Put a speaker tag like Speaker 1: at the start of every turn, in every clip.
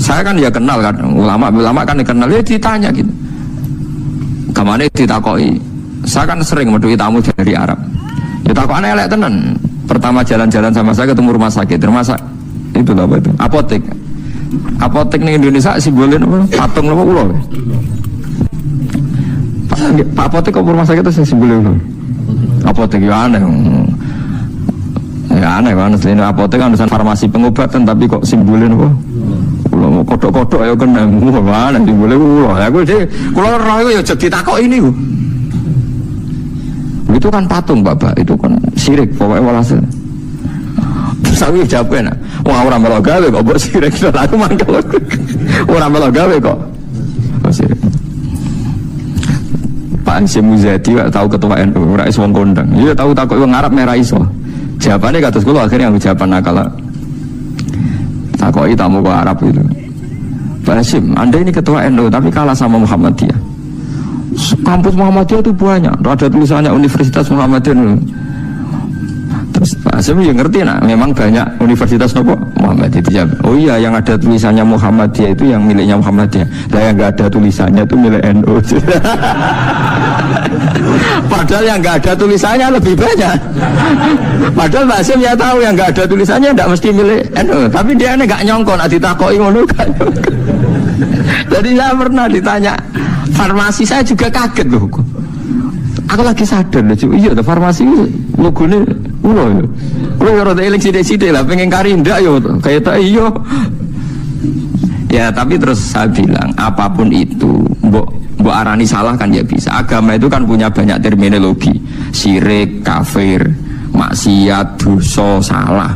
Speaker 1: Saya kan ya kenal kan, ulama kan dikenal, ya ditanya gitu. Kemana ditakoi? Saya kan sering medui tamu dari Arab. Ya takokannya elek tenan. Pertama jalan-jalan sama saya ketemu rumah sakit, itu apa itu? Apotek. Apotek nih Indonesia simbolnya apa? Patung apa ulo? Pak apotek kok rumah sakit itu simbolnya ulo? Apotek ya aneh. Ya aneh kan, selain apotek kan urusan farmasi pengobatan, tapi kok simbolnya apa? Ulo kodok-kodok ya kena, mana simbolnya ulo? Ya gue deh, kalau orang itu ya jadi takok ini. Itu kan patung bapak, itu kan sirik pokoknya walhasil. Terus aku jawabnya, wah orang melok gawe kok buat sirik. Aku mangkel orang melok gawe kok sirik. Pak Ansi Muzadi tahu ketua NU, orang Iswong kondang. Iya tahu takut orang Arab merah iso. Jawabannya kata sekolah akhirnya yang jawaban nakal. Takoi tamu ke Arab itu. Pak Hasim, Anda ini ketua NU tapi kalah sama Muhammadiyah. Kampus Muhammadiyah itu banyak, ada tulisannya Universitas Muhammadiyah. Terus Pak Hasim ya ngerti nak, memang banyak universitas nopo Muhammadiyah. Oh iya, yang ada tulisannya Muhammadiyah itu yang miliknya Muhammadiyah. Lah yang nggak ada tulisannya itu milik NU. Padahal yang nggak ada tulisannya lebih banyak. Padahal Pak Hasim ya tahu yang nggak ada tulisannya tidak mesti milik NU. Tapi dia ini nggak nyongkon, ditakoi ngono kan. Jadi saya pernah ditanya farmasi, saya juga kaget loh. Aku lagi sadar loh, iya ada farmasi logonya ulo ya. Ulo ya rada eling sidik-sidik lah, pengen karinda yo kayak tak iyo. Ya tapi terus saya bilang apapun itu, mbok arani salah kan ya bisa. Agama itu kan punya banyak terminologi, sirik, kafir, maksiat, dosa, salah.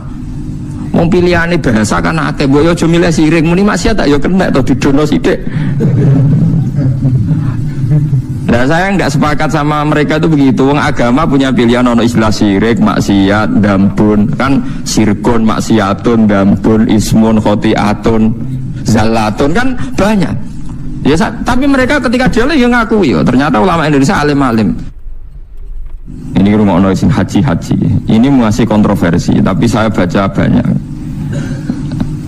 Speaker 1: Mau pilihannya bahasa kan akeh, mbok yo aja milih sirik, muni maksiat tak yo kena to didono sithik. Nah saya nggak sepakat sama mereka itu begitu. Wong agama punya pilihan, ono istilah sirik, maksiat, dambun, kan sirkun, maksiatun, dambun, ismun, khotiatun, zalatun, kan banyak. Ya tapi mereka ketika dia yang ngaku ya, ternyata ulama Indonesia alim-alim. Ini rumah ono isin haji. Ini masih kontroversi, tapi saya baca banyak.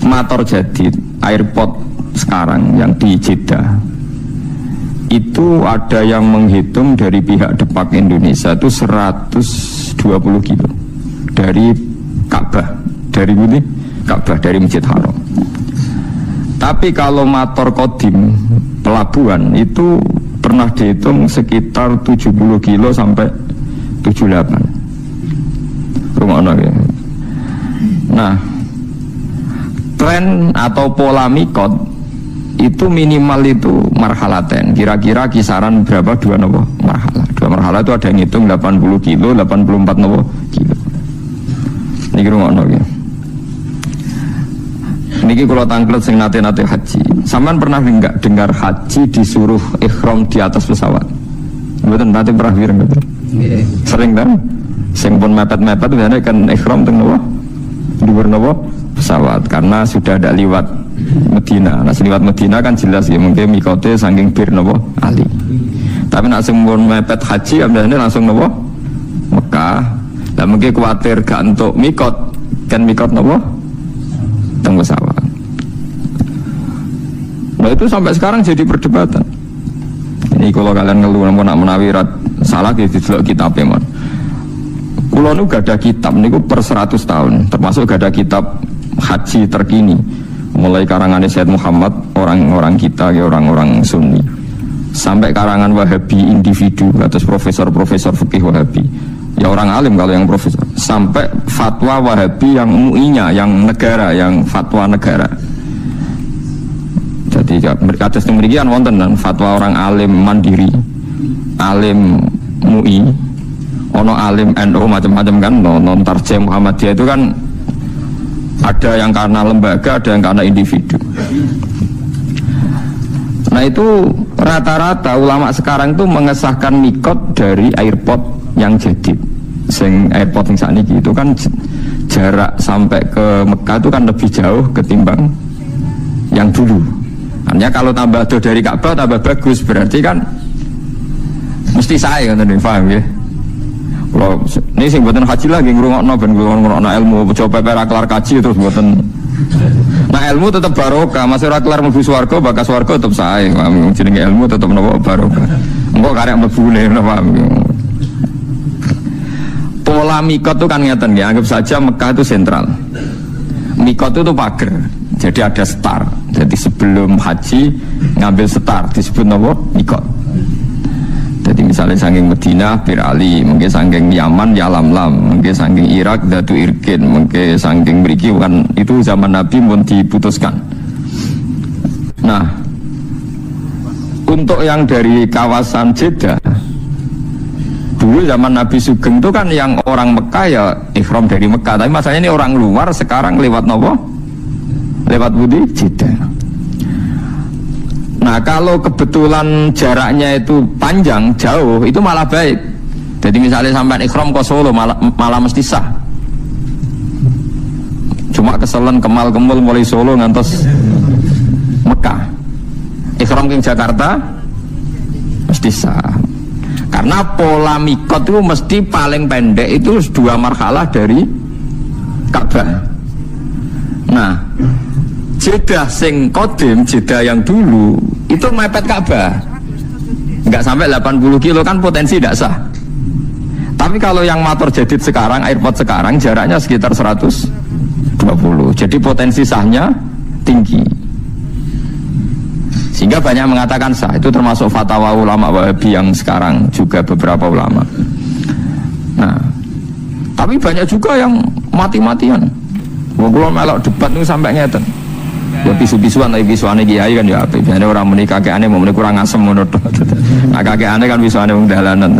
Speaker 1: Motor jadid, airport sekarang yang di Jeddah itu ada yang menghitung dari pihak Depak Indonesia itu 120 kilo dari Ka'bah, dari Masjid Haram. Tapi kalau motor kodim pelabuhan itu pernah dihitung sekitar 70 kilo sampai 78 rumah ya. Nah tren atau pola mikot itu minimal itu marhalaten, kira-kira kisaran berapa dua marhalah itu ada yang ngitung 80 kilo, 84 kilo. Niki rungokno ya. Niki kalau tangklet sing nate haji. Sampean pernah enggak dengar haji disuruh ihram di atas pesawat? Mboten nate pernah wireng betul. Sering kan? Sing pun mepet-mepet biasanya kan ihram teng nopo? Dhuwur nopo? Pesawat, karena sudah ada liwat Medina. Nah liwat Medina kan jelas ya, mungkin mikote saking bir nopo Ali. Tapi nak sempun mepet haji biasanya langsung nopo Mekah. Lah mungkin khawatir gak untuk mikot, kan mikot nopo teng pesawat. Nah itu sampai sekarang jadi perdebatan. Ini kalau kalian ngeluh nak menawi salah gitu kitab emon. Kulo nu gak ada kitab niku per 100 tahun, termasuk gak ada kitab haji terkini. Mulai karangan Sayyid Muhammad, orang-orang kita, orang-orang Sunni, sampai karangan Wahabi individu, atas profesor-profesor fikih Wahabi, ya orang alim kalau yang profesor, sampai fatwa Wahabi yang MUI-nya, yang negara, yang fatwa negara. Jadi atas demikian wonten dan fatwa orang alim mandiri, alim MUI, ono alim NU macam-macam kan, non tarjem Muhammadiyah itu kan. Ada yang karena lembaga, ada yang karena individu. Nah itu rata-rata ulama sekarang itu mengesahkan mikot dari airport yang jadid. Sing airport yang saat ini itu kan jarak sampai ke Mekah itu kan lebih jauh ketimbang yang dulu. Hanya kalau tambah jauh dari Ka'bah tambah bagus, berarti kan mesti saya kan tadi paham ya. Kalau ini sing buatan haji lagi ngurungokno ben ngurungokno ilmu coba pera kelar kaji terus buatan. Nah Nah ilmu tetap barokah, masih ora kelar mlebu swarga, bakas swarga tetap sae. Jenenge ilmu tetap napa barokah. Engko karek mlebune napa. Pola mikot itu kan ngeten ya, anggap saja Mekah itu sentral. Mikot itu pagar. Jadi ada star. Jadi sebelum haji ngambil star disebut napa? Mikot. Jadi misalnya saking Medina Bir Ali, mungkin saking Yaman Yalamlam, mungkin saking Irak Datu Irkin, mungkin saking mriki kan itu zaman Nabi pun diputuskan. Nah, untuk yang dari kawasan Jeddah, dulu zaman Nabi Sugeng itu kan yang orang Mekah ya ihram dari Mekah, tapi masalahnya ini orang luar sekarang lewat nopo? Lewat budi Jeddah. Nah kalau kebetulan jaraknya itu panjang, jauh, itu malah baik. Jadi misalnya sampai ikhram ke Solo malah mesti sah. Cuma keselen kemal-kemul mulai Solo ngantos Mekah. Ikhram ke Jakarta mesti sah. Karena pola mikot itu mesti paling pendek itu 2 marhalah dari Ka'bah. Nah Jeddah sing kodim, Jeddah yang dulu itu mepet Ka'bah, nggak sampai 80 kilo kan potensi tidak sah. Tapi kalau yang motor jadid sekarang, airport sekarang jaraknya sekitar 120, jadi potensi sahnya tinggi. Sehingga banyak mengatakan sah, itu termasuk fatwa ulama Wahabi yang sekarang juga beberapa ulama. Nah, tapi banyak juga yang mati-matian. Kalau melok debat itu sampai ngeten. Ya pisu-pisuan, tapi pisuannya kiai kan ya apa? Biasanya orang muni kakek aneh, mau muni kurang asem menurut. Nah kakek aneh kan pisuannya mendalanan.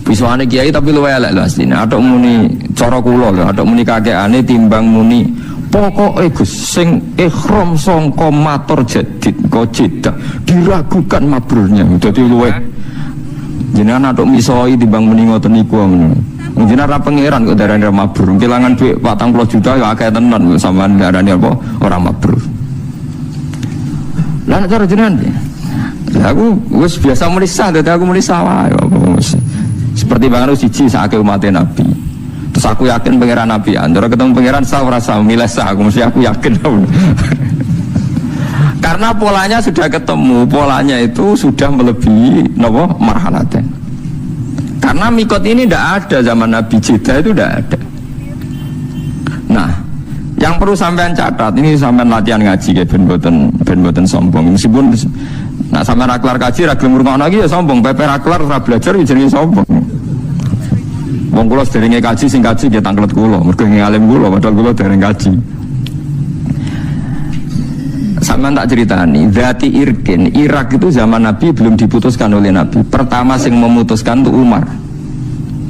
Speaker 1: Pisuannya kiai tapi lu elek lah aslinya. Ada muni coro kulo loh, ada muni kakek aneh timbang muni pokok Gus sing ikhram songko mator jadid Jeddah diragukan mabrurnya. Jadi luwe. Jenengan ada misoi timbang muni ngoten niku amun. Jenengan ra pangeran kok darane mabrur. Kelangan duit 40 juta ya akeh tenan sampean darane apa ora mabrur. Lah cara jenengan piye? Lah aku wis biasa muni sah, dadi aku muni sawah ya apa wis. Seperti bangun siji sakake umat Nabi. Terus aku yakin pangeran Nabi, antara ketemu pangeran sah ora sah, milih sah aku mesti aku yakin. Karena polanya sudah ketemu, polanya itu sudah melebihi napa marhalaten. Karena mikot ini tidak ada zaman Nabi Jeddah itu tidak ada. Nah, yang perlu sampean catat ini sampean latihan ngaji ya ben boten sombong. Meskipun nak sampean raklar kaji ra gelem ngrungokno iki ya sombong, pepe raklar ora belajar ya jenenge sombong. Wong kula sederenge kaji sing kaji nggih tanglet kula, mergo ngalim kula padahal kula dereng kaji. Sampean tak ceritani, Zati Irkin, Irak itu zaman Nabi belum diputuskan oleh Nabi. Pertama sing memutuskan itu Umar.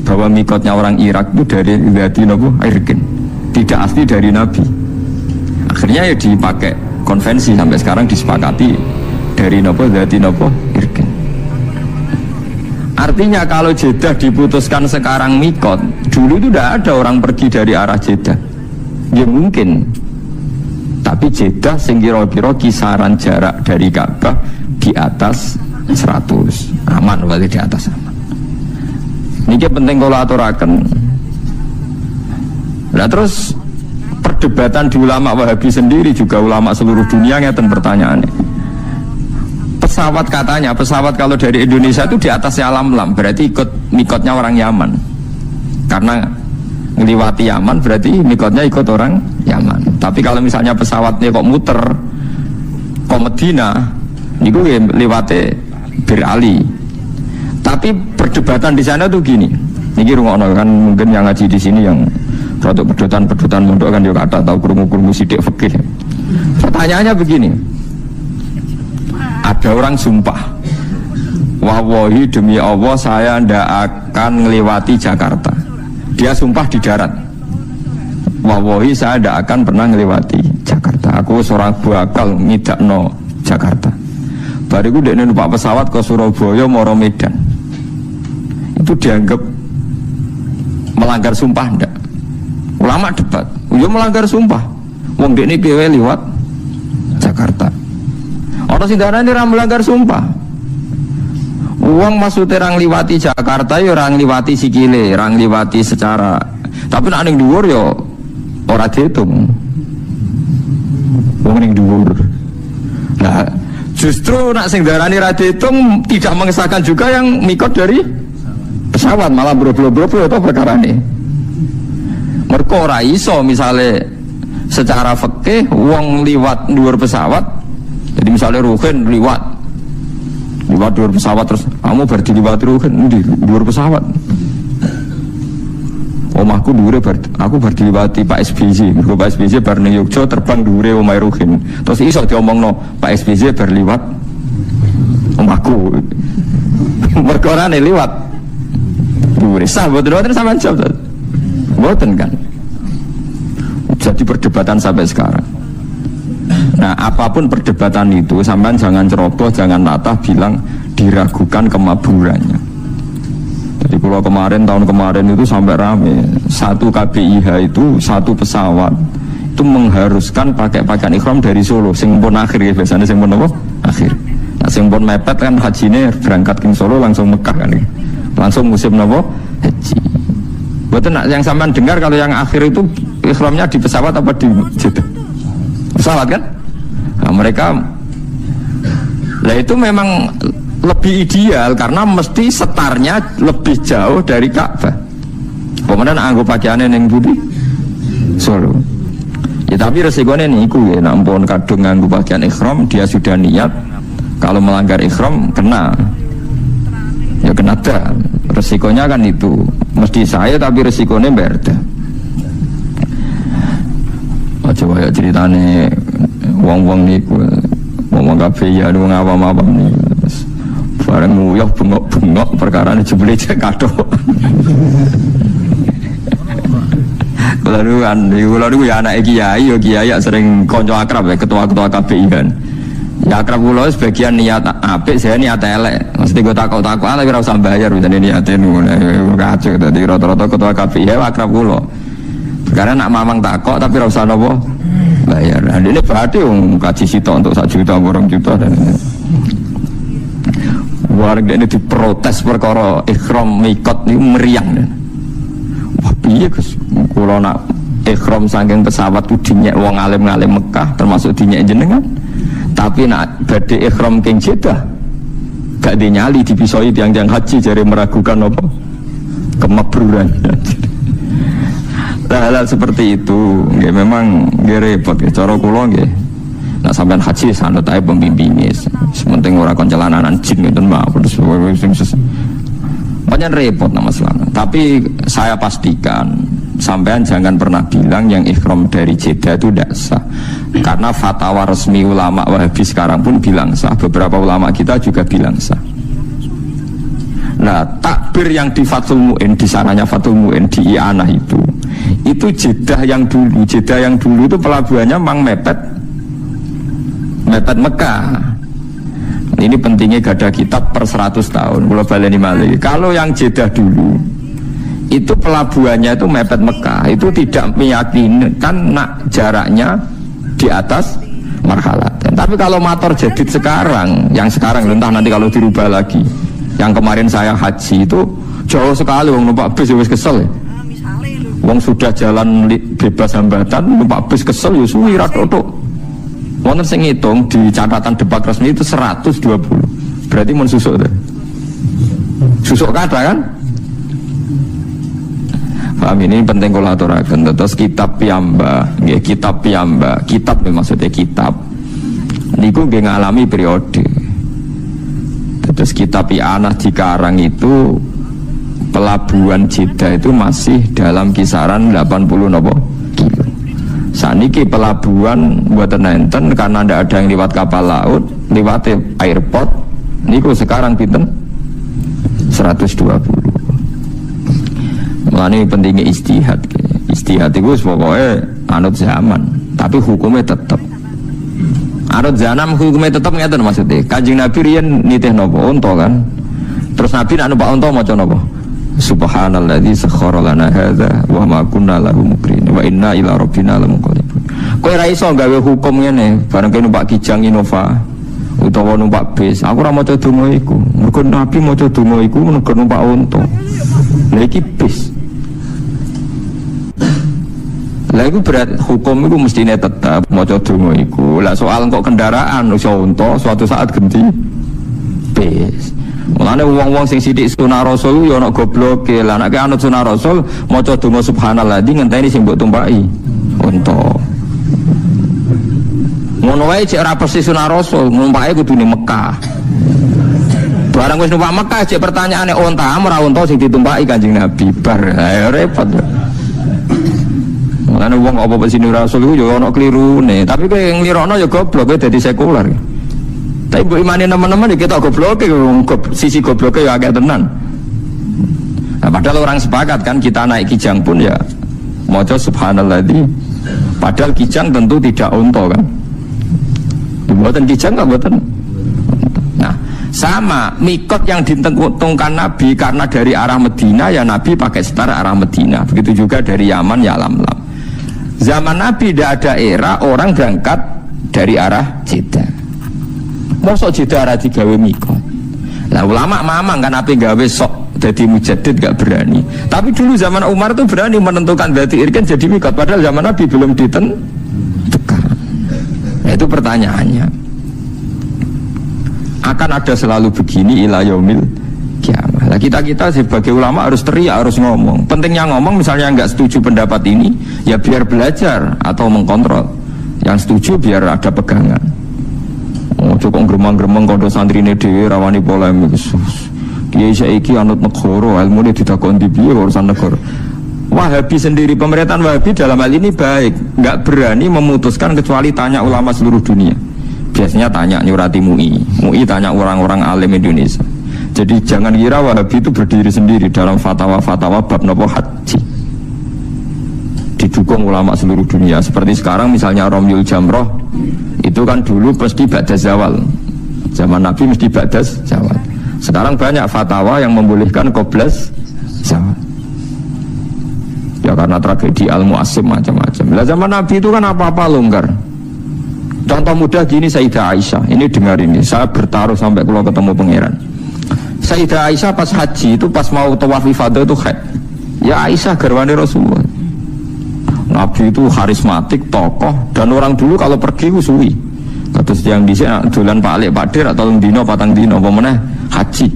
Speaker 1: Bahwa mikotnya orang Irak itu dari Zati Irkin, tidak asli dari Nabi. Akhirnya ya dipakai konvensi sampai sekarang disepakati dari Zati Irkin. Artinya kalau Jeddah diputuskan sekarang mikot, dulu itu tidak ada orang pergi dari arah Jeddah. Ya mungkin. Tapi Jeddah sing kira-kira kisaran jarak dari Ka'bah di atas 100, aman berarti di atas aman. Ini penting kalau aturaken. Nah terus perdebatan di ulama Wahabi sendiri juga ulama seluruh dunia ngeten pertanyaannya. Pesawat katanya, pesawat kalau dari Indonesia itu di atasnya Yalamlam, berarti ikut mikotnya orang Yaman. Karena ngeliwati Yaman berarti mikotnya ikut orang Yaman. Tapi kalau misalnya pesawatnya kok muter ke Medina, itu ya lewati Bir Ali. Tapi perdebatan di sana tuh gini. Ini rungokno kan mungkin yang ngaji di sini yang produk pedotan mondok kan juga ada tahu kurung sidik fikih. Pertanyaannya begini. Ada orang sumpah, wallahi demi Allah saya ndak akan melewati Jakarta. Dia sumpah di darat, wallahi saya tidak akan pernah melewati Jakarta. Aku seorang bakal ngidakno Jakarta. Bariku dekne numpak pesawat ke Surabaya moro Medan. Itu dianggap melanggar sumpah ndak? Ulama debat, yo melanggar sumpah. Wong dekne piye liwat Jakarta. Orang sing darani ora melanggar sumpah. Uang maksudnya orang liwati Jakarta ya orang liwati sikile, orang liwati secara. Tapi nek ning dhuwur ya ora diitung. Justru nak sing darani ra diitung tidak mengesahkan juga yang mikot dari pesawat, malah bro-bro itu perkarane. Mergo ora iso misale secara fikih wong liwat dhuwur pesawat. Jadi misalnya Ruhin liwat dhuwur pesawat terus kamu bar diliwati Ruhin di dhuwur pesawat. Omahku dhuwure aku bar diliwati Pak SBY. Mergo Pak SBY bar ning Yogya terbang dhuwure omahe Ruhin. Terus iso diomongno Pak SBY bar liwat omahku. Mergo ora liwat dhuwure. Sah mboten sampean jawab. Mboten kan. Jadi perdebatan sampai sekarang. Nah, apapun perdebatan itu, sampean jangan ceroboh, jangan latah bilang diragukan kemaburannya. Jadi kalau tahun kemarin itu sampai rame, satu KBIH itu satu pesawat itu mengharuskan pakai pakaian ikhram dari Solo. Sing pun akhir ya biasanya sing pun apa? Akhir. Nah, sing pun mepet kan hajinya berangkat ke Solo langsung Mekah kan, langsung musim apa? Haji. Betul nak yang sampean dengar kalau yang akhir itu ikhramnya di pesawat apa di Jeddah? Pesawat kan? Nah, mereka lah itu memang lebih ideal karena mesti setarnya lebih jauh dari Ka'bah. Kemudian anggo pakaiannya yang budi Solo. Ya tapi resikonya niku ya, nampun kadung nganggo pakaian ikhram dia sudah niat kalau melanggar ikhram kena. Ya kena dah. Resikonya kan itu. Mesti saya tapi resikonya beda. Coba ya ceritane wong-wong niku, wong kabeh ya wong awam-awam niku. Bareng nguyuh bengok-bengok perkara ini jebule kado. Kula niku ya anak kiai sering kanca akrab ya ketua-ketua KPI kan. Ya akrab kula sebagian niat apik, saya niat elek. Mesti go takok-takok tapi ora usah bayar bitane niate ngono. Kacau dadi rata-rata ketua KPI akrab kula. Karena nak mamang takok tapi ora usah napa bayar. Nah, ini berarti kaji sitok untuk 1 juta, 2 juta dan warga ini diprotes perkara ikhram mikot ini meriang. Wah piye Gus, kula nak ikhram saking pesawat ku dinyek wong alim-alim Mekah termasuk dinyek jenengan. Tapi nak badhe ikhram king Jeddah gak dinyali dipisoi tiang-tiang haji jare meragukan apa kemabruran. Hal-hal seperti itu nggih memang nggih repot nggih cara kula nggih. Nah sampean haji sanut ae pembimbinge. Sementing ora kon celananan jin ngoten mawon sing banyak repot nama selama. Tapi saya pastikan sampean jangan pernah bilang yang ikhram dari Jeddah itu tidak sah. Karena fatwa resmi ulama Wahabi sekarang pun bilang sah. Beberapa ulama kita juga bilang sah. Nah, takbir yang di Fathul Mu'in, di sananya Fathul Mu'in di I'anah itu Jeddah yang dulu itu pelabuhannya memang mepet Mekah. Ini pentingnya gada kitab per 100 tahun. Kalau baleni malih. Kalau yang Jeddah dulu itu pelabuhannya itu mepet Mekah, itu tidak meyakinkan nak jaraknya di atas marhalat. Tapi kalau motor jadid sekarang, yang sekarang entah nanti kalau dirubah lagi. Yang kemarin saya haji itu jauh sekali, wong numpak bis wis kesel ya. Wong sudah jalan bebas hambatan, numpak bis kesel ya suwi ra tok. Wonten sing ngitung di catatan debat resmi itu 120. Berarti mun susuk to. Susuk kata kan? Paham ini penting kula aturaken. Terus kitab piyambak, nggih kitab piyambak. Kitab maksudnya kitab. Niku nggih ngalami periode. Terus kitab I'anah di Karang itu pelabuhan Jeddah itu masih dalam kisaran 80 nopo kilo. Saniki pelabuhan buatan enten karena tidak ada yang lewat kapal laut, lewat airport. Niku sekarang pinten 120. Mulane pentingnya istihad. Istihad itu pokoknya anut zaman, tapi hukumnya tetap. Anut zaman hukumnya tetap ngeten maksudnya. Kanjeng Nabi riyen nitih napa unta kan. Terus Nabi nak numpak unta maca napa? Subhanalladzi sakhkhara lana hadza wa ma kunna lahu muqrinin wa inna ila rabbina lamunqalibun. Kowe ra iso gawe hukum ngene, bareng kowe numpak Kijang Innova utawa numpak bis. Aku ora maca donga iku. Mergo Nabi maca donga iku mergo numpak unta. Lha iki bis. Lah iku berat hukum iku mestine tetep maca donga iku. Lah soal kok kendaraan iso unta suatu saat ganti bis. Mulane wong-wong sing sithik sunah rasul ya ana gobloke. Lah nek anut sunah rasul maca donga subhanallah di ngenteni sing mbok tumpaki unta. Ngono wae cek ora persis sunah rasul, numpake kudune Mekah. Barang wis numpak Mekah cek pertanyaane unta ora unta sing ditumpaki Kanjeng Nabi. Bar ayo repot. Mulane wong apa sini rasul iku ya ana klirune, tapi kowe nglirokno ya goblok kowe dadi sekuler. Tapi mbok imani teman-teman kita gobloke sisi gobloke ya agak tenan. Nah, padahal orang sepakat kan kita naik kijang pun ya maca subhanalladzi. Padahal kijang tentu tidak unta kan. Mboten kijang enggak mboten. Nah, sama mikot yang ditentukan Nabi karena dari arah Medina ya Nabi pakai setar arah Medina. Begitu juga dari Yaman ya Lam-Lam. Zaman Nabi tidak ada era orang berangkat dari arah Jeddah. Mosok Jeddah arah digawe mikot. Lah ulama mamang kan ape gawe sok jadi mujaddid gak berani. Tapi dulu zaman Umar tuh berani menentukan berarti irkan jadi mikot padahal zaman Nabi belum ditentukan. Nah, itu pertanyaannya. Akan ada selalu begini ila yaumil kiamah. Nah, kita sebagai ulama harus teriak, harus ngomong. Pentingnya ngomong misalnya nggak setuju pendapat ini, ya biar belajar atau mengkontrol. Yang setuju biar ada pegangan. Oh, cukup gremeng-gremeng kondo santri ini dhewe rawani polemik. Kiai saiki anut negara, ilmune ditakoni piye urusan negara. Wahabi sendiri, pemerintahan Wahabi dalam hal ini baik, nggak berani memutuskan kecuali tanya ulama seluruh dunia. Biasanya tanya nyurati MUI tanya orang-orang alim Indonesia. Jadi jangan kira Wahabi itu berdiri sendiri dalam fatwa-fatwa bab nopo haji. Didukung ulama seluruh dunia. Seperti sekarang misalnya Romyul Jamroh itu kan dulu mesti ba'da zawal. Zaman Nabi mesti ba'da zawal. Sekarang banyak fatwa yang membolehkan qoblas zawal. Ya karena tragedi Al-Mu'asim macam-macam. Lah zaman Nabi itu kan apa-apa longgar. Contoh mudah gini Sayyidah Aisyah. Ini dengar ini. Saya bertaruh sampai kalau ketemu pangeran. Sayyidah Aisyah pas haji itu pas mau tawaf ifadah itu haid. Ya Aisyah garwane Rasulullah. Nabi itu karismatik, tokoh dan orang dulu kalau pergi suwi. Terus yang di sini dolan Pak Alik, Pak Dir atau dino patang dino apa meneh haji.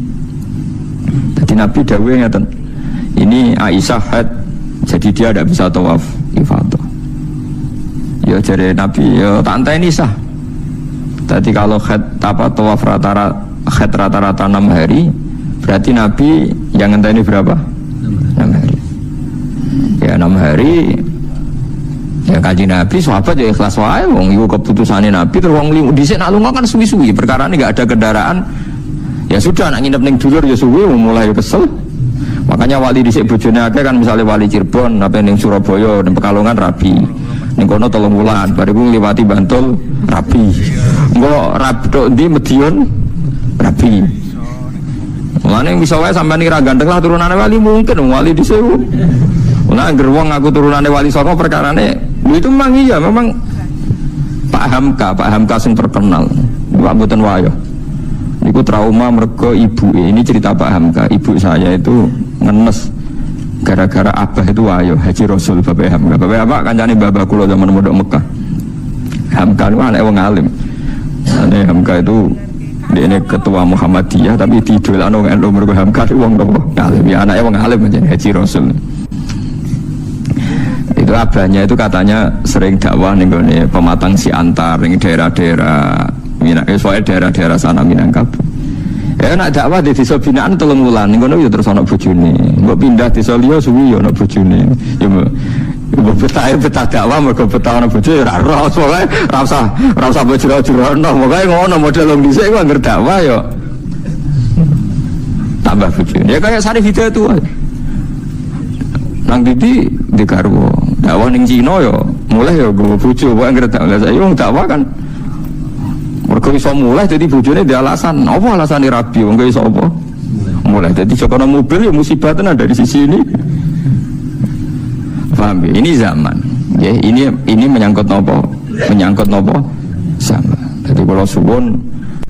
Speaker 1: Jadi Nabi dawuhe ngeten. Ini Aisyah haid. Jadi dia tidak bisa tawaf ifadah. Ya jadi Nabi ya tak enteni sah. Tadi kalau haid apa tawaf rata-rata 6 hari, berarti Nabi yang enteni berapa? 6 hari. Ya 6 hari. Ya kaji Nabi sahabat ya ikhlas wae wong iku keputusane Nabi terus wong dhisik nak lunga kan suwi-suwi perkara ini enggak ada kendaraan. Ya sudah nak nginep ning dulur ya suwi mulai kesel. Makanya wali dhisik bojone akeh kan misalnya wali Cirebon apa ning Surabaya ning Pekalongan rabi. Ning kono 3 wulan bariku ngliwati Bantul rabi. Engko rabi tok ndi Medion rabi. Mulane bisa wae sampean iki ra ganteng lah turunane wali mungkin wali dhisik. Nah, gerwong aku turunane wali Songo perkarane itu memang iya, memang Pak Hamka sing terkenal. Pak mboten wayo. Niku trauma mergo ibu. Ini cerita Pak Hamka, ibu saya itu ngenes gara-gara abah itu wayo Haji Rasul Bapak Hamka. Bapak apa kancane babah kula zaman mondok Mekah. Hamka itu anak wong alim. Ane Hamka itu dia ketua Muhammadiyah tapi didolano NU mergo Hamka itu wong nopo alim. Ya anake wong alim jenenge Haji Rasul. Itu abahnya itu katanya sering dakwah nih Pematang Siantar nih daerah-daerah daerah-daerah sana Minangkabau. Ya nak dakwah di desa binaan 3 wulan nih kono ya terus ana bojone. Mbok pindah desa liya suwi ya ana bojone. Ya mbok betah dakwah mergo betah ana bojo ya ora pokoke ora usah bojro-jrono. Pokoke ngono model wong dhisik ku anggere dakwah ya tambah bojone. Ya kayak Sarif Hidayat itu. Nang Didi di garwo dakwah ning Cina ya mulai ya gue bojo kok anggere dakwah saya wong dakwah kan mergo iso mulai dadi bojone di alasan apa alasane rabi wong iso apa mulai dadi jokono mobil ya musibah tenan dari sisi ini paham ya? Ini zaman ya ini menyangkut nopo zaman. Jadi kalau suwun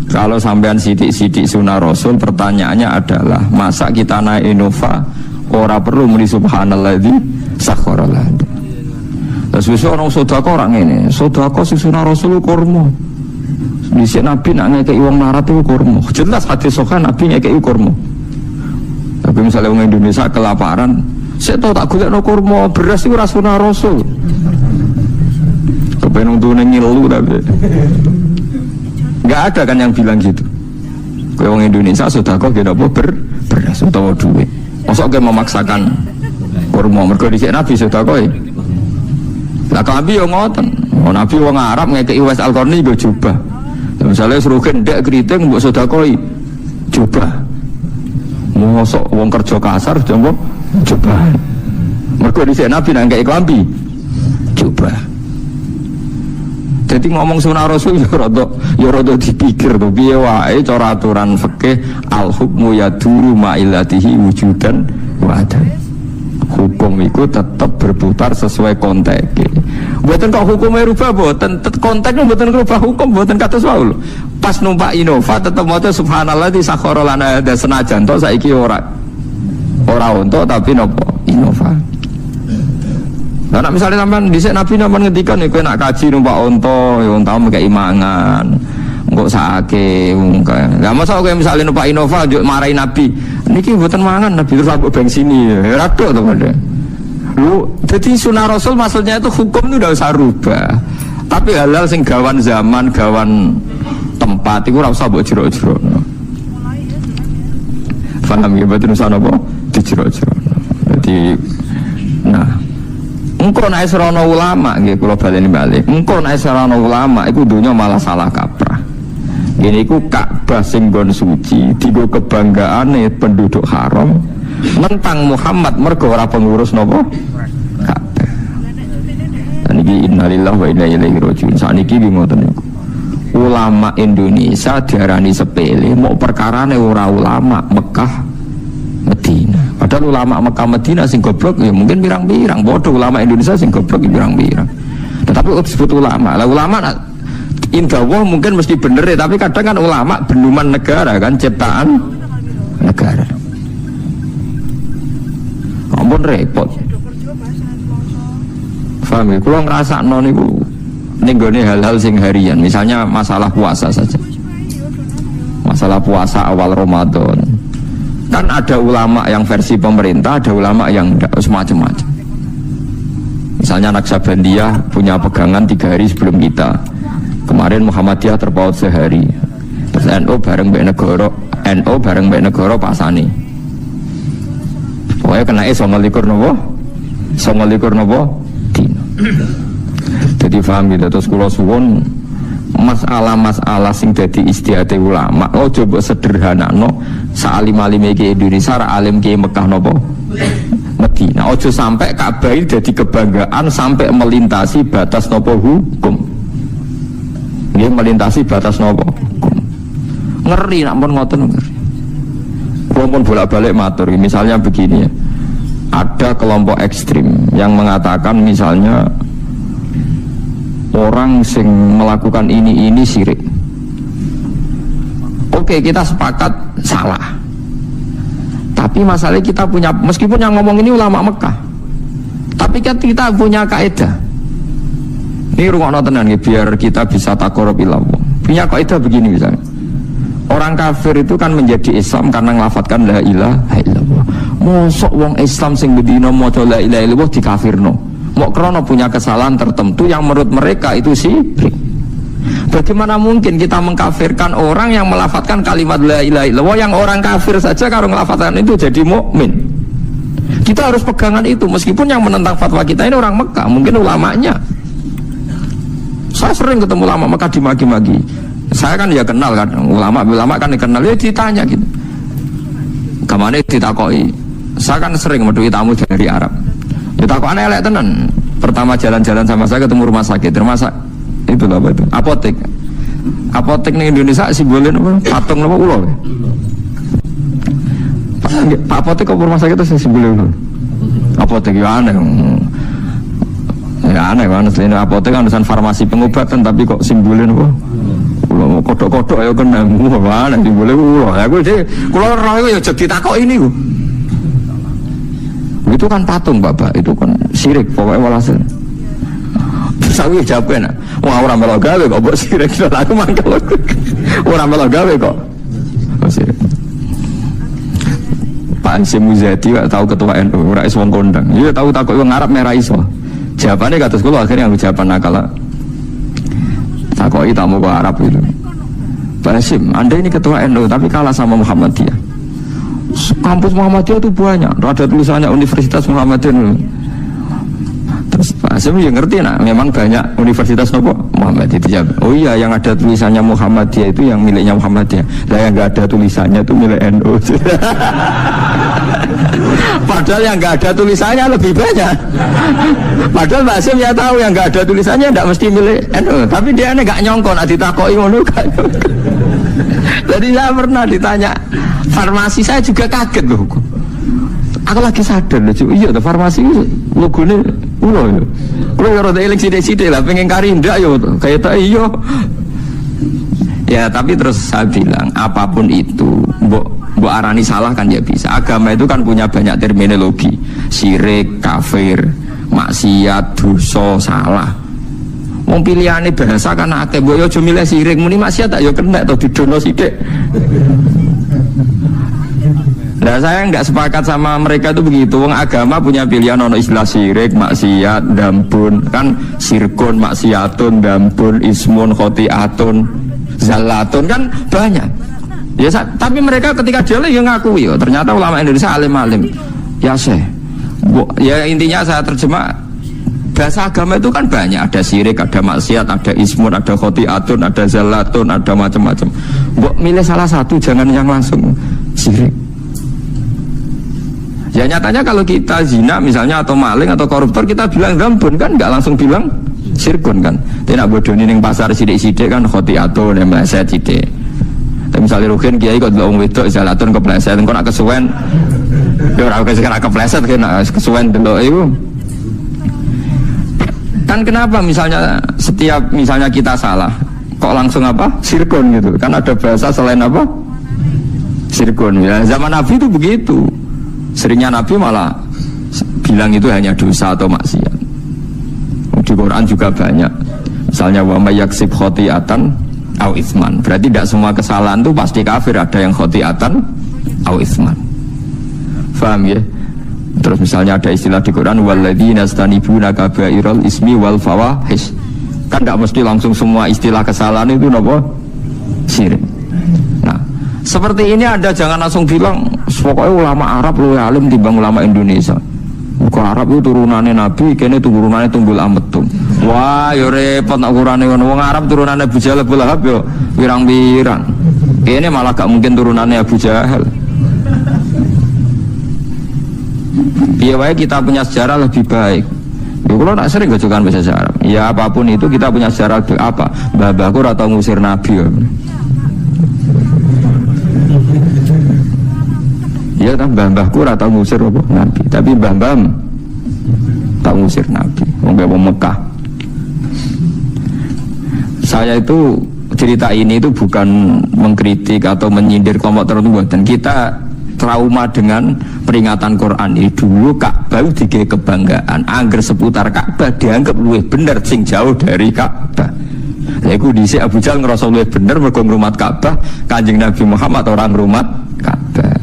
Speaker 1: kalau sampean sidik-sidik sunah Rasul pertanyaannya adalah masa kita naik Innova ora perlu muni subhanalladzi sakhkhara lana. Terus besok orang sodako orang ini, sodako sing sunah Rasul kurma. Bisa Nabi nak ngekei wong larat itu kurma. Jelas hadis sahih Nabi ngekei kurma. Tapi misalnya orang Indonesia kelaparan, saya tahu tak golek no kurma beras itu sunah Rasul. Kepengen untungnya ngilu tapi nggak ada kan yang bilang gitu. Kalau orang Indonesia sodako gak apa beras atau duit. Masuk ke memaksakan kurma mergo dhisik Nabi sodako ya. Lah Nabi yo ngoten. Nabi wong Arab ngekeki Uwais Al-Qarni nggo jubah. Misalnya suruh kendek keriting mbok sedekoi jubah. Mosok wong kerja kasar jombo jubah. Mergo dhisik Nabi nang ngekeki klambi jubah. Jadi ngomong sunah Rasul ya rada dipikir to piye wae cara aturan fikih al hukmu yaduru ma'ilatihi wujudan wa adam. Hukum itu tetap berputar sesuai konteknya. Buatan kok hukumnya rubah, buatan konteknya buatan rubah hukum, buatan kata soal. Pas numpak Innova tetap mau subhanallah di sakhorolana ada senajan toh saiki ora untuk tapi nopo Innova. Nah misalnya sampean dhisik Nabi sampean ngendikan nek nak kaji numpak onto, ya onto mengke imangan. Kok sakake mungkin. Lah masa kowe misalnya numpak Innova njuk marahi Nabi. Niki mboten mangan Nabi terus ambek bensin ya rado to padha. Lu jadi sunah Rasul maksudnya itu hukum itu udah usah rubah. Tapi halal sing gawan zaman, gawan tempat iku ora usah mbok jero-jero. Paham ya betul sana apa? Dijero-jero. Jadi nah engko nek serono ulama nggih kula baleni balik. Engko nek serono ulama iku donya malah salah kaprah. Ini ku Ka'bah sing nggon suci, digo kebanggaane penduduk haram, mentang Muhammad mergo ora pengurus napa? Ka'bah. Dan iki innalillahi wa inna ilaihi raji'un. Saniki ki ngoten niku. Ulama Indonesia diarani sepele, mau perkarane ora ulama Mekah Medina. Padahal ulama Mekah Medina sing goblok ya mungkin pirang-pirang, bodoh ulama Indonesia sing goblok pirang-pirang. Tetapi disebut ulama. Lah ulama indah wah mungkin mesti bener ya, tapi kadang kan ulama benduman negara kan, ciptaan negara. Ampun repot. Paham ya? Kalau ngerasakno niku ning gone hal-hal sing harian, misalnya masalah puasa saja. Masalah puasa awal Ramadan. Kan ada ulama yang versi pemerintah, ada ulama yang enggak, semacam-macam. Misalnya Naksabandiyah punya pegangan 3 hari sebelum kita. Kemarin Muhammadiyah terpaut sehari. Terus NU bareng mbek negara pasane. Pokoknya kena 29 napa? 29 napa? Dino. Jadi paham gitu. Terus kula suwun masalah-masalah sing dadi istihate ulama. Oh coba sederhanakno saalim-alime iki Indonesia ra alim ki Mekah napa? Medina. Ojo sampai Ka'bah jadi kebanggaan sampai melintasi batas napa hukum. Dia melintasi batas nopo hukum. Ngeri nak pun ngoten ngeri. Pun bolak-balik matur. Misalnya begini ya. Ada kelompok ekstrim yang mengatakan misalnya orang sing melakukan ini syirik. Oke, kita sepakat salah. Tapi masalahnya kita punya, meskipun yang ngomong ini ulama Mekah, tapi kan kita punya kaidah. Ini rungokno tenan biar kita bisa taqarrub ila Allah. Punya kaidah begini misalnya. Orang kafir itu kan menjadi Islam karena nglafatkan la ilaha illallah. Mosok wong Islam sing bedino maca la ilaha illallah dikafirno. Mok krana punya kesalahan tertentu yang menurut mereka itu syirik. Bagaimana mungkin kita mengkafirkan orang yang melafatkan kalimat la ilaha illallah, yang orang kafir saja kalau melafatkan itu jadi mukmin. Kita harus pegangan itu meskipun yang menentang fatwa kita ini orang Mekah, mungkin ulamanya. Saya sering ketemu ulama Mekah dimaki-maki. Saya kan ya kenal kan, ulama kan dikenal, ya ditanya gitu. Kemana ditakoi? Saya kan sering meduhi tamu dari Arab. Ditakoi aneh elek tenan. Pertama jalan-jalan sama saya ketemu rumah sakit, itu apa itu? Apotek. Apotek di Indonesia simbolnya apa? Patung apa ulo? Pak apotek kok rumah sakit itu simbolnya ulo? Apotek ya aneh. Ya aneh kan, selain apotek kan urusan farmasi pengobatan, tapi kok simbolnya apa? Ulo, kodok-kodok ya kena, mana simbolnya ulo? Ya gue deh, kalau roh ya jadi takok ini gue. Itu kan patung bapak, itu kan syirik pokoknya walhasil. Sawi jawab nak. Wah orang melok gawe kok mbok sirik aku mangkel. Orang melok gawe kok. Sirik. Pak Hasyim Muzadi tahu ketua NU, ora iso wong kondang. Iya tahu takok wong Arab merah iso. Jawabane kados kula akhirnya aku jawaban nakal. Takoki tamu kok Arab itu. Pak Hasyim, Anda ini ketua NU tapi kalah sama Muhammadiyah. Kampus Muhammadiyah itu banyak, ada tulisannya Universitas Muhammadiyah. Terus Pak Hasyim ya ngerti nak, memang banyak universitas nopo Muhammadiyah itu jawab. Oh iya, yang ada tulisannya Muhammadiyah itu yang miliknya Muhammadiyah. Lah yang nggak ada tulisannya itu milik NU. Padahal yang nggak ada tulisannya lebih banyak. Padahal Pak Hasyim ya tahu yang nggak ada tulisannya tidak mesti milik NU. Tapi dia ini nggak nyongkon, ditakoki ngono kan. Jadi saya pernah ditanya farmasi, saya juga kaget loh. Aku lagi sadar loh, iya farmasi logonya ulo ya. Kalau yang rada eling sidik-sidik lah, pengen karinda ya, kayak tak iya. Ya tapi terus saya bilang, apapun itu, mbok arani salah kan ya bisa. Agama itu kan punya banyak terminologi, syirik, kafir, maksiat, dosa, salah. Wong pilihane bahasa kan akeh, mbok yo aja milih sirik, muni maksiat tak yo kena to didono sithik. Nah saya nggak sepakat sama mereka itu begitu. Wong agama punya pilihan, ono istilah sirik, maksiat, dambun, kan sirkun, maksiatun, dambun, ismun, khotiatun, zalatun, kan banyak. Ya tapi mereka ketika dia yang ngakui, oh, ternyata ulama Indonesia alim-alim. Ya ya intinya saya terjemah, bahasa agama itu kan banyak, ada sirik, ada maksiat, ada ismun, ada khotiatun, ada zalatun, ada macam-macam. Mbok milih salah satu, jangan yang langsung sirik. Ya nyatanya kalau kita zina misalnya atau maling atau koruptor, kita bilang dambun kan, nggak langsung bilang sirkun kan. Tidak bodoh ning pasar sidik-sidik kan khotiatun yang meleset sidik. Tapi misalnya Rukin kiai kok delok wong wedok zalatun kepleset, engko nak kesuwen ya ora kepleset kena kesuwen delok iku. Kan kenapa misalnya setiap misalnya kita salah kok langsung apa? Sirkun gitu. Kan ada bahasa selain apa? Sirkun. Ya, zaman Nabi itu begitu. Seringnya Nabi malah bilang itu hanya dosa atau maksiat. Di Quran juga banyak. Misalnya wa may yaksib khotiatan au itsman. Berarti tidak semua kesalahan itu pasti kafir, ada yang khotiatan au itsman. Paham ya? Terus misalnya ada istilah di Quran walladzina yastanibuna kabairal ismi wal fawahish. Kan tidak mesti langsung semua istilah kesalahan itu napa? Syirik. Nah, seperti ini Anda jangan langsung bilang pokoknya ulama Arab lebih alim timbang ulama Indonesia. Muka Arab itu turunannya Nabi, kene turunannya Tunggul Ametum. Wah, yo repot nak ukurane ngono. Wong Arab turunannya Abu Jahal, Abu Lahab yo pirang-pirang. Kene malah gak mungkin turunannya Abu Jahal. Biar wae kita punya sejarah lebih baik. Ya kalau nak sering gajokan bahasa Arab. Ya apapun itu kita punya sejarah lebih apa? Mbah-mbahku ora tau ngusir Nabi ya. Ya kan mbah-mbahku ora tau ngusir apa Nabi, tapi mbah-mbah tau ngusir Nabi. Wong Mekah. Saya itu cerita ini itu bukan mengkritik atau menyindir kelompok tertentu, dan kita trauma dengan peringatan Quran ini. Dulu Ka'bah digawe kebanggaan, angger seputar Ka'bah dianggap luwih bener sing jauh dari Ka'bah. Lha iku dhisik Abu Jahal ngrasa luwih bener mergo ngrumat Ka'bah, Kanjeng Nabi Muhammad orang ngrumat Ka'bah.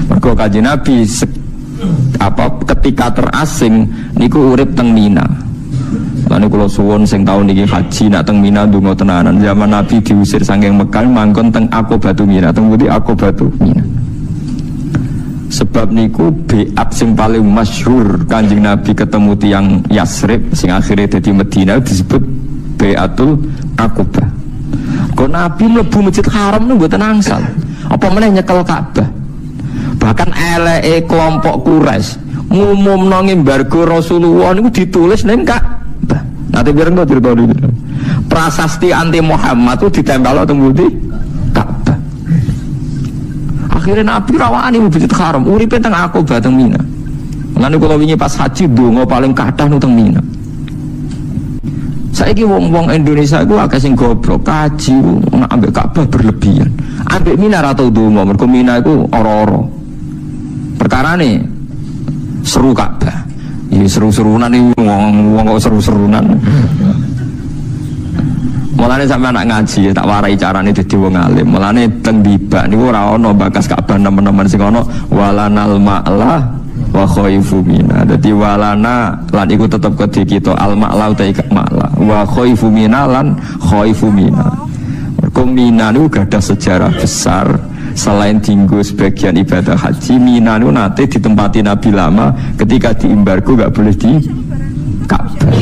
Speaker 1: Mergo Kanjeng Nabi ketika terasing niku urip teng Mina. Lan kula suwun sing taun niki haji nak teng Mina ndonga tenanan. Zaman Nabi diusir saking Mekah mangkon teng Aqobatu Mina, teng pundi Aqobatu Mina. Sebab niku biat sing paling masyhur Kanjeng Nabi ketemu tiang Yasrib sing akhirnya dadi Madinah disebut Baiatul Aqobah. Kok Nabi mlebu Masjid Haram niku mboten angsal. Apa meneh nyekel Ka'bah. Bahkan eleke kelompok Quraisy ngumumno ngembargo Rasulullah niku ditulis ning Ka'bah. Nanti biar enggak cerita dulu. Prasasti anti Muhammad itu ditempel teng pundi? Ka'bah. Akhirnya Nabi rawani Masjid Haram, uripe teng Aqobah teng Mina. Lan kula wingi pas haji donga paling kathah nu teng Mina. Saiki wong-wong Indonesia iku akeh sing goblok, kaji nak ambek Ka'bah berlebihan. Ambek Mina ra tau donga, mergo Mina iku ora-ora. Perkarane seru Ka'bah. Ya seru-serunan iki wong kok seru-serunan. Mulane sampe anak ngaji tak warai carane dadi wong alim. Mulane teng dibak niku ora ana bakas Ka'bah nemen-nemen sing ana walanal ma'la wa khaifu mina. Dadi walana lan iku tetep kedhe kita al ma'la uta ik ma'la wa khaifu mina lan khaifu mina. Mergo mina niku gadah sejarah besar. Selain tinggu sebagian ibadah haji, Mina itu nanti ditempati Nabi lama ketika diembargo gak boleh di Ka'bah.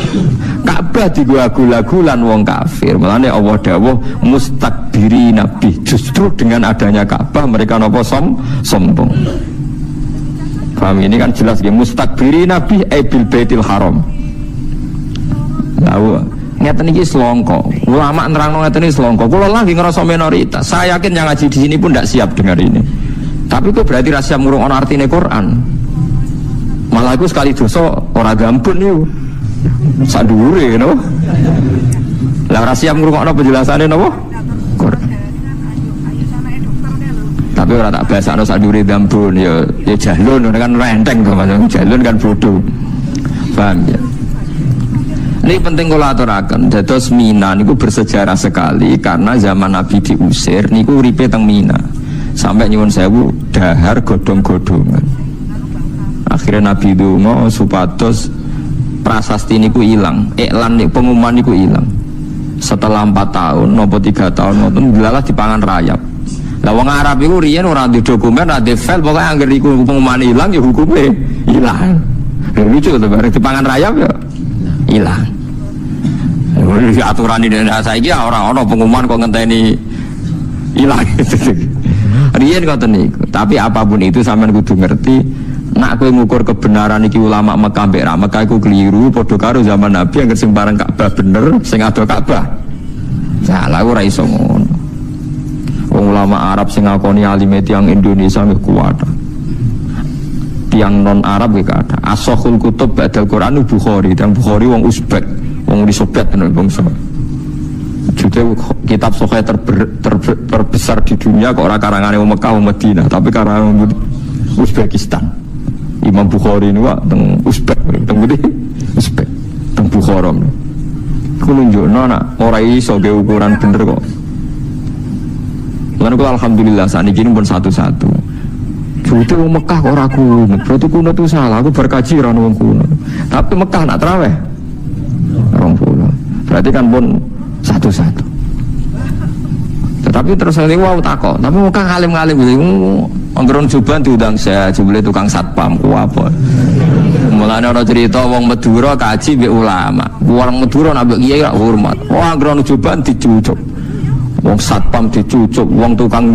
Speaker 1: Ka'bah digula-gulagulan wong kafir. Mulanya Allah dawuh mustakbiri Nabi. Justru dengan adanya Ka'bah mereka nopo sombong. Paham ini kan jelas ya, mustakbiri Nabi bil baitil haram. Lalu ngeten iki selongko. Ulama nerangno ngeten iki selongko. Kula lagi ngerasa minoritas. Saya yakin yang ngaji di sini pun tidak siap dengar ini. Tapi itu berarti rahasia murung ana artine Quran. Malah aku sekali dosa ora gampun niku. Sak dhuwure no. Lah rahasia murung ana penjelasane napa? Quran. Tapi ora tak basakno sak dhuwure gampun ya jahlun kan renteng to Mas. Jahlun kan bodoh. Paham ya? Ini penting kalau aturakan. Dados Mina niku bersejarah sekali karena zaman Nabi diusir niku uripe teng Mina. Sampai nyuwun sewu dahar godhong-godhongan. Akhirnya Nabi donga supados prasasti niku ilang, iklan niku pengumuman niku ilang. Setelah 4 tahun nopo 3 tahun ngoten dilalah dipangan rayap. Lah wong Arab iku riyen ora di dokumen, ora di file, pokoke anggere iku pengumuman ilang ya hukume ilang. Lucu to bareng dipangan rayap ya hilang. Aturan ini saiki ora ana pengumuman kok ngenteni hilang. Riyen ngoten niku. Tapi apapun itu sampean kudu ngerti nak kowe ngukur kebenaran iki ulama Mekah mbek ra Mekah iku keliru padha karo zaman Nabi yang sing bareng Ka'bah bener, sing ado Ka'bah. Salah ora iso ngono. Wong ulama Arab sing ngakoni alime tiyang Indonesia nggih kuat. Tiang non Arab iki ada. As-Sahihul Kutub ba'dal Quran Bukhari, dan Bukhari wong Uzbek, wong Uni Soviet tenan bangsa. Juga kitab Sahih terbesar di dunia kok ora karangane wong Mekah wong Madinah, tapi karangan Uzbekistan. Imam Bukhari ini wak teng Uzbek, teng Budi Uzbek, teng Bukhara. Ku nunjukno nak ora iso ge ukuran bener kok. Lan kula alhamdulillah sakniki pun satu-satu. Jadi wong Mekah kok ora kunut, berarti kunut itu salah. Aku berkaji ora wong kunut. Tapi Mekah nak traweh 20. Berarti kan pun satu-satu. Tetapi terus nanti wow takok. Tapi Mekah ngalim-ngalim gitu. Anggeron Juban diundang saya, jebule tukang satpam ku apa. Mulane ana cerita wong Madura kaji mbek ulama. Wong Madura nak mbek kiai gak hormat. Wah anggeron Juban dicucuk. Wong satpam dicucuk, wong tukang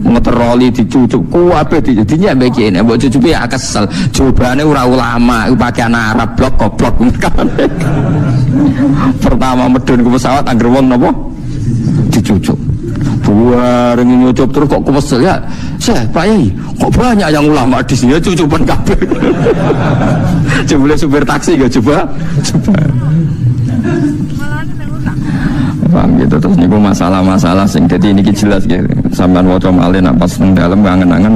Speaker 1: ngeteroli dicucuk, kuwabe dinyek mbek kiai. Mbok cucuke ya kesel. Jobane ora ulama, iku pakaian Arab blok goblok. Pertama medun ke pesawat angger wong napa? Dicucuk. Buar nyucup terus kok kesel ya. Saya Pak Yai, kok banyak yang ulama di sini cucupan kabeh. Coba supir taksi gak coba. Paham gitu terus niku masalah-masalah sing dadi niki jelas gitu. Sampeyan waca malih nak pas nang dalem angen-angen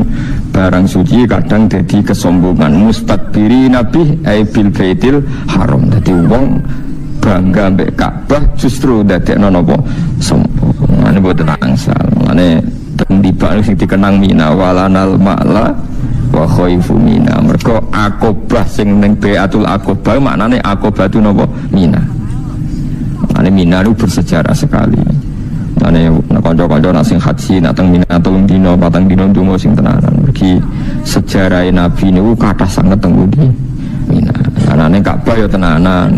Speaker 1: barang suci kadang dadi kesombongan. Mustakbiri Nabi bil baitil haram. Dadi wong bangga mbek Ka'bah justru dadekno napa sombong. Mane boten angsal. Mane tendibak sing dikenang Mina walanal ma'la wa khaifu Mina. Mergo Aqobah sing ning Baitul Aqobah maknane Aqobah itu napa Mina. Mane Mina itu bersejarah sekali. Mane kanca-kanca nak sing haji nak teng Mina 3 dina 4 dina ndonga sing tenanan. Mergi sejarah Nabi niku kathah sanget teng pundi Mina. Anane Ka'bah ya tenanan.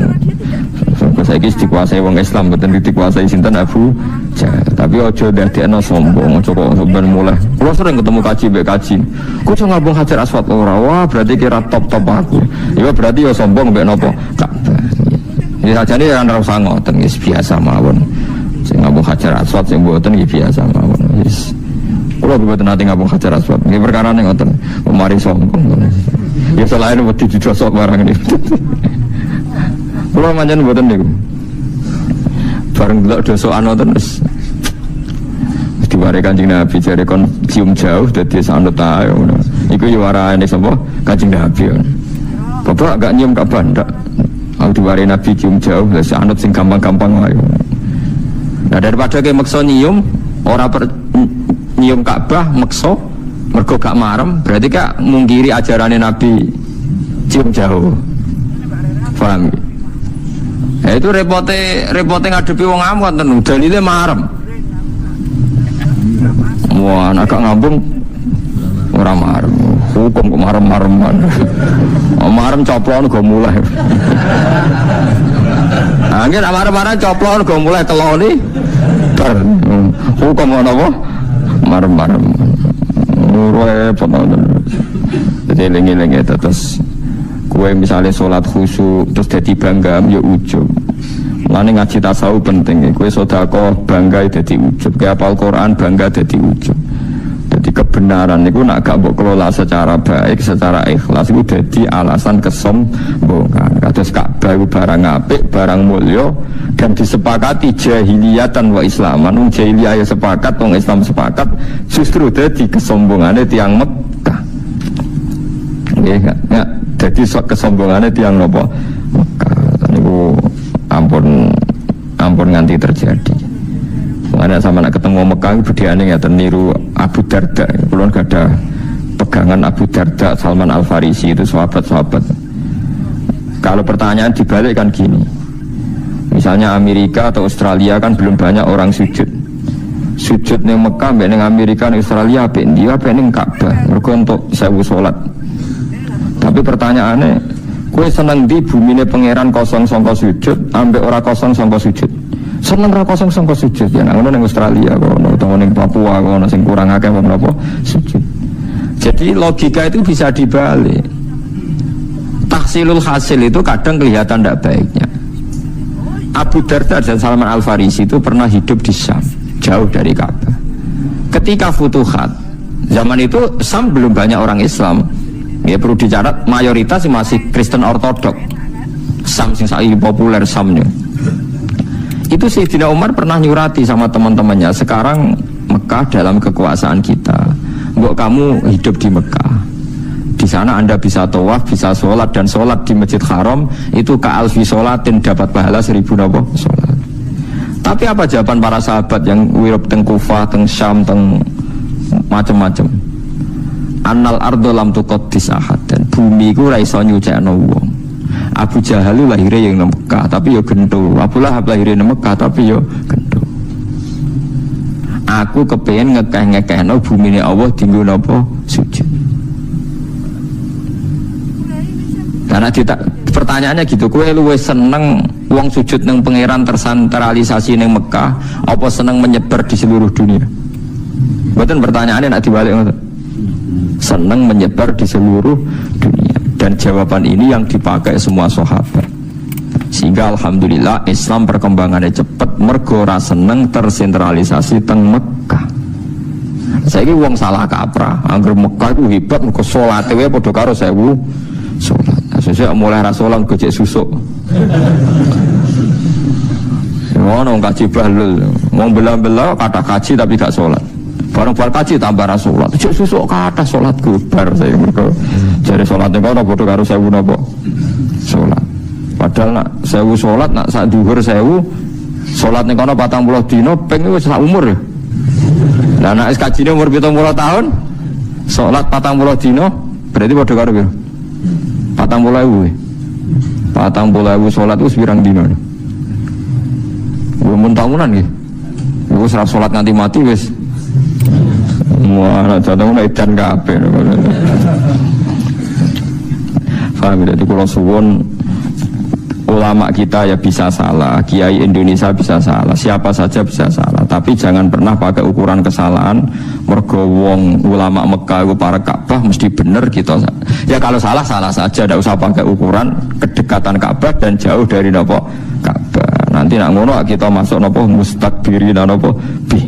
Speaker 1: Saiki dikuasai wong Islam mboten dikuasai sinten Abu Jahal. Tapi aja dadekno sombong, aja kok sampean mulai. Kulo sering ketemu kaji mbek kaji. Ku iso ngabung Hajar Aswad ora. Wah, berarti kira top-top aku. Ya berarti ya sombong mbek napa? Ka'bah. Ini sajane ya ora usah ngoten wis biasa mawon. Sing ngabung Hajar Aswad sing mboten iki biasa mawon. Wis. Kulo mboten nate ngabung Hajar Aswad. Nggih perkara ning ngoten. Mari sombong. Ya selain wedi didosok barang ini. Kulo manjen mboten niku. Bareng delok dosokan wonten wis diware Kanjeng Nabi jare kon cium jauh dadi sanut ae ngono. Iku yo warane sapa? Kanjeng Nabi. Bapak gak nyium Ka'bah ndak. Aku diwari Nabi cium jauh, lah anut sing gampang-gampang wae. Nah daripada ke maksa nyium, nyium Ka'bah maksa mergo gak marem, berarti gak mungkiri ajarannya Nabi cium jauh. Paham? Ya itu repote ngadepi wong awam kan dalile marem. Wah, anak gak ngambung ora marem. Hukum kok marem-mareman. Marem coplon go mulai. Angin marem-marem coplon go mulai keloni. Bar. Hukum ngono apa? Marem-marem. Repot ngono. Jadi lengi-lengi terus kue misalnya sholat khusyuk terus jadi bangga ya ujub. Lani ngaji tasawuf penting. Kue sodako bangga jadi ujub. Kayak apal Quran bangga jadi ujub. Jadi kebenaran itu nak gak mbok kelola secara baik, secara ikhlas itu jadi alasan kesombongan. Kados Ka'bah itu barang apik, barang mulya dan disepakati jahiliyatan wa islaman. Wong jahiliyah ya sepakat, wong Islam sepakat, justru jadi kesombongannya tiang Mekah. Nggih, ya, jadi kesombongannya tiang napa? Mekah. Niku ampun nganti terjadi. Ada sama nak ketemu Mekah budayane ngeten niru Abu Darda. Kulon gak ada pegangan Abu Darda, Salman Al Farisi itu sahabat-sahabat. Kalau pertanyaan dibalik kan gini. Misalnya Amerika atau Australia kan belum banyak orang sujud. Sujud ning Mekah mbek ning Amerika ning Australia apik ndi apik ning Ka'bah. Mergo untuk 1000 salat. Tapi pertanyaannya, kowe seneng di bumine pangeran kosong sangka sujud ambek ora kosong sangka sujud? Seneng ra kosong sangka sujud ya nang ning Australia kono utawa ning Papua kono sing kurang akeh apa sujud. Jadi logika itu bisa dibalik. Tahsilul hasil itu kadang kelihatan tidak baiknya. Abu Darda dan Salman Al Farisi itu pernah hidup di Syam, jauh dari Ka'bah. Ketika Futuhat, zaman itu Syam belum banyak orang Islam. Ya perlu dicatat mayoritas masih Kristen Ortodok. Syam sing saiki populer Syamnya. Itu Sayyidina Umar pernah nyurati sama teman-temannya, sekarang Mekah dalam kekuasaan kita. Mbok kamu hidup di Mekah. Di sana Anda bisa tawaf, bisa sholat, dan sholat di Masjid Haram itu ka'alfi sholatin, dapat pahala 1000 sholat. Tapi apa jawaban para sahabat yang wirab teng Kufah, teng Syam, teng macam-macam? Annal ardo lam tuqaddis ahad, dan bumi ku ra iso nyucikno wong. Abu Jahal lahirnya yang Mekah tapi yo gendul. Abu Lahab lahirnya Mekah tapi yo gendul. Aku kepengen ngekeh-ngekehno bumine Allah dinggo napa sujud. Karena pertanyaannya gitu, kowe luwih seneng wong sujud nang pangeran tersentralisasi nang Mekah apa seneng menyebar di seluruh dunia? Mboten pertanyaannya nak dibalik ngoten. Seneng menyebar di seluruh dunia. Dan jawaban ini yang dipakai semua sahabat. Sehingga alhamdulillah Islam perkembangannya cepat, mergo ora seneng tersentralisasi teng Mekah. Saiki wong salah kaprah, angger Mekah itu hebat mergo salate wae padha karo 1000 salat. Sesuk mulai ra salat gojek susuk. Ngono kaji bahlul, wong bela-bela kata kaji tapi gak salat. Barang bar kaji tambah ra salat. Cuk susuk kathah salatku bar saya mergo jare salate kono padha karo 1000 napa salat. Padahal nak 1000 salat nak sak dhuwur 1000 salat ning kono 40 dina ping wis sak umur ya. Lah nek kajine umur 70 tahun salat 40 dina berarti padha karo piro? 40.000. 40.000 salat wis pirang dina. Mun tahunan nggih. Wis ra salat nganti mati wis. Wah, nak jatuh edan kabeh. Paham ya, jadi kalau suwun ulama kita ya bisa salah, kiai Indonesia bisa salah, siapa saja bisa salah, tapi jangan pernah pakai ukuran kesalahan. Mergo wong ulama Mekah itu para Ka'bah mesti bener kita. Ya kalau salah salah saja, tidak usah pakai ukuran kedekatan Ka'bah dan jauh dari nopo Ka'bah. Nanti nak ngono kita masuk nopo mustakbirin nopo bih.